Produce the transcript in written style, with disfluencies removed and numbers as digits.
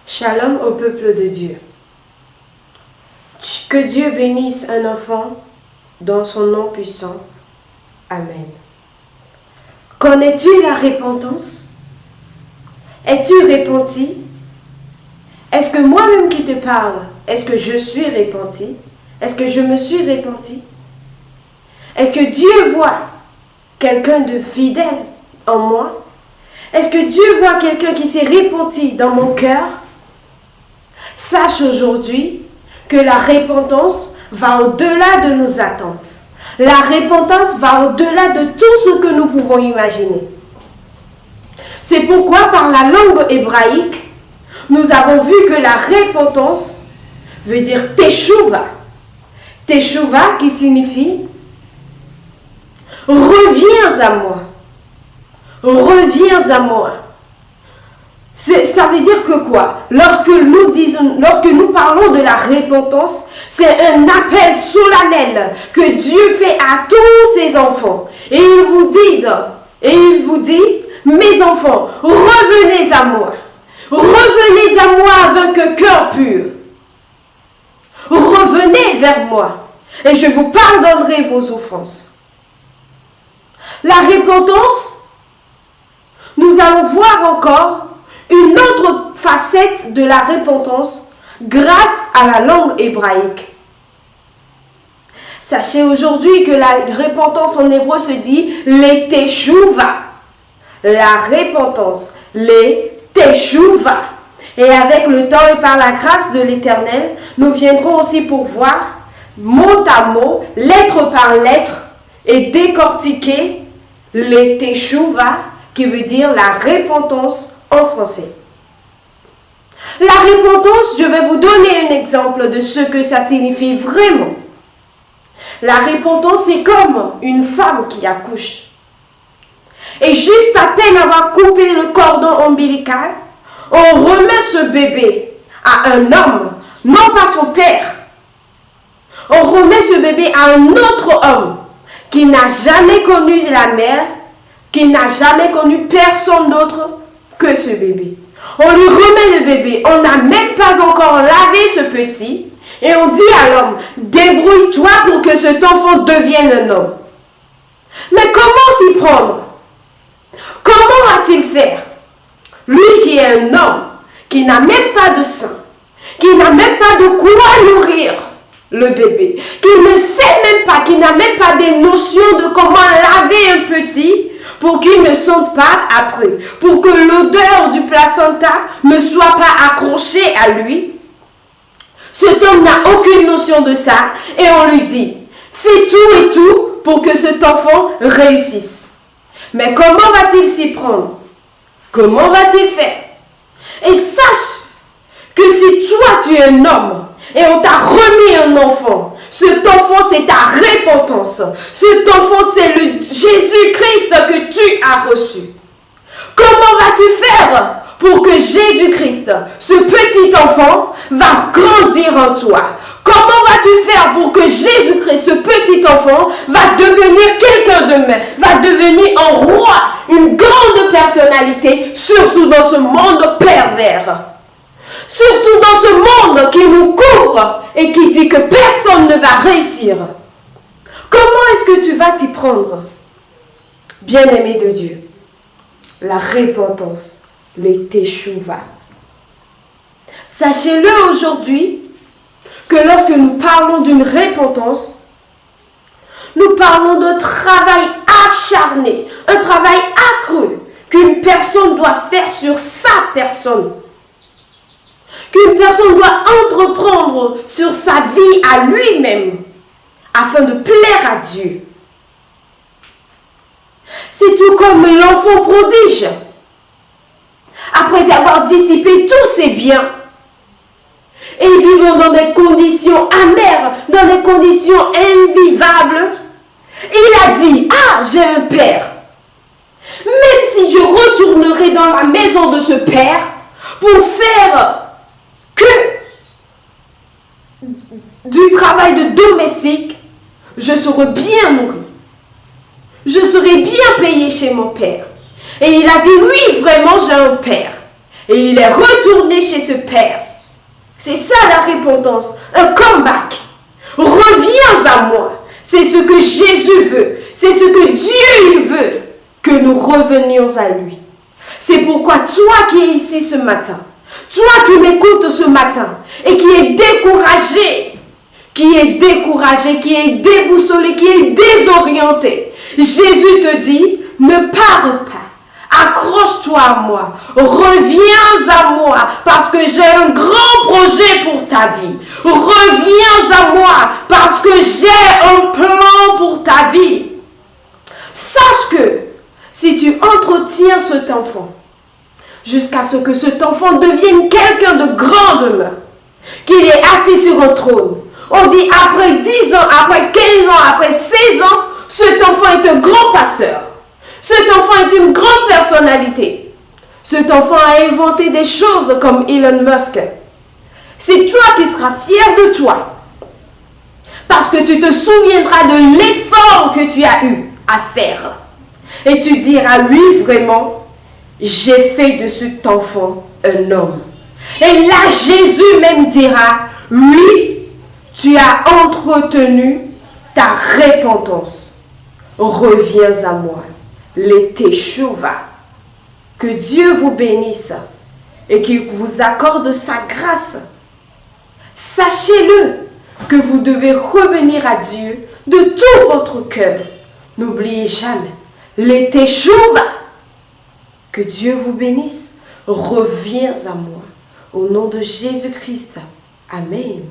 Shalom au peuple de Dieu. Que Dieu bénisse un enfant dans son nom puissant. Amen. Connais-tu la repentance? Es-tu repenti? Est-ce que moi-même qui te parle, est-ce que je suis repenti? Est-ce que je me suis repenti? Est-ce que Dieu voit quelqu'un de fidèle en moi? Est-ce que Dieu voit quelqu'un qui s'est repenti dans mon cœur? Sache aujourd'hui que la repentance va au-delà de nos attentes. La repentance va au-delà de tout ce que nous pouvons imaginer. C'est pourquoi par la langue hébraïque, nous avons vu que la repentance veut dire teshuva. Teshuva qui signifie reviens à moi. Reviens à moi. Ça veut dire que quoi? Lorsque nous parlons de la repentance, c'est un appel solennel que Dieu fait à tous ses enfants. Et il vous dit, mes enfants, revenez à moi. Revenez à moi avec un cœur pur. Revenez vers moi et je vous pardonnerai vos offenses. La repentance, nous allons voir encore une autre facette de la repentance grâce à la langue hébraïque. Sachez aujourd'hui que la repentance en hébreu se dit les teshuva. La repentance, les teshuva. Et avec le temps et par la grâce de l'Éternel, nous viendrons aussi pour voir mot à mot, lettre par lettre, et décortiquer les teshuva, qui veut dire la repentance en français. La repentance, je vais vous donner un exemple de ce que ça signifie vraiment. La repentance, c'est comme une femme qui accouche. Et juste à peine avoir coupé le cordon ombilical, on remet ce bébé à un homme, non pas son père. On remet ce bébé à un autre homme qui n'a jamais connu la mère, qui n'a jamais connu personne d'autre que ce bébé. On lui remet le bébé, on n'a même pas encore lavé ce petit, et on dit à l'homme, débrouille-toi pour que cet enfant devienne un homme. Mais comment s'y prendre? Comment va-t-il faire? Lui qui est un homme, qui n'a même pas de sein, qui n'a même pas de quoi nourrir le bébé, qui ne sait même pas, qui n'a même pas des notions de comment laver un petit pour qu'il ne sente pas après, pour que l'odeur du placenta ne soit pas accrochée à lui. Cet homme n'a aucune notion de ça et on lui dit, fais tout et tout pour que cet enfant réussisse. Mais comment va-t-il s'y prendre? Comment va-t-il faire? Et sache que si toi tu es un homme et on t'a remis un enfant, cet enfant c'est ta repentance. Cet enfant c'est le Jésus-Christ que tu as reçu. Comment vas-tu faire pour que Jésus-Christ, ce petit enfant, va grandir en toi? Comment vas-tu faire pour que Jésus-Christ, ce petit enfant, va devenir quelqu'un de même, va devenir un roi, une grande personnalité, surtout dans ce monde pervers? Surtout dans ce monde qui nous couvre et qui dit que personne ne va réussir. Comment est-ce que tu vas t'y prendre? Bien-aimé de Dieu, la repentance, les teshuva. Sachez-le aujourd'hui que lorsque nous parlons d'une repentance, nous parlons d'un travail acharné, un travail accru qu'une personne doit faire sur sa personne. Qu'une personne doit entreprendre sur sa vie à lui-même afin de plaire à Dieu. C'est tout comme l'enfant prodige. Après avoir dissipé tous ses biens et vivant dans des conditions amères, dans des conditions invivables, il a dit, ah, j'ai un père. Même si je retournerai dans la maison de ce père pour faire que du travail de domestique, je serai bien nourri. Je serai bien payé chez mon père. Et il a dit, oui, vraiment, j'ai un père. Et il est retourné chez ce perds. C'est ça la repentance, un comeback. Reviens à moi. C'est ce que Jésus veut. C'est ce que Dieu veut, que nous revenions à lui. C'est pourquoi toi qui es ici ce matin, toi qui m'écoutes ce matin et qui es découragé, qui est déboussolé, qui est désorienté, Jésus te dit, ne pars pas. Accroche-toi à moi, reviens à moi parce que j'ai un grand projet pour ta vie. Reviens à moi parce que j'ai un plan pour ta vie. Sache que si tu entretiens cet enfant jusqu'à ce que cet enfant devienne quelqu'un de grand demain, qu'il est assis sur un trône, on dit après 10 ans, après 15 ans, après 16 ans, cet enfant est un grand pasteur. Cet enfant est une grande personnalité. Cet enfant a inventé des choses comme Elon Musk. C'est toi qui seras fier de toi. Parce que tu te souviendras de l'effort que tu as eu à faire. Et tu diras, oui, vraiment, j'ai fait de cet enfant un homme. Et là, Jésus même dira, oui, tu as entretenu ta repentance. Reviens à moi. Les Teshuvah. Que Dieu vous bénisse et qu'il vous accorde sa grâce. Sachez-le que vous devez revenir à Dieu de tout votre cœur. N'oubliez jamais les Teshuvah. Que Dieu vous bénisse. Reviens à moi. Au nom de Jésus-Christ. Amen.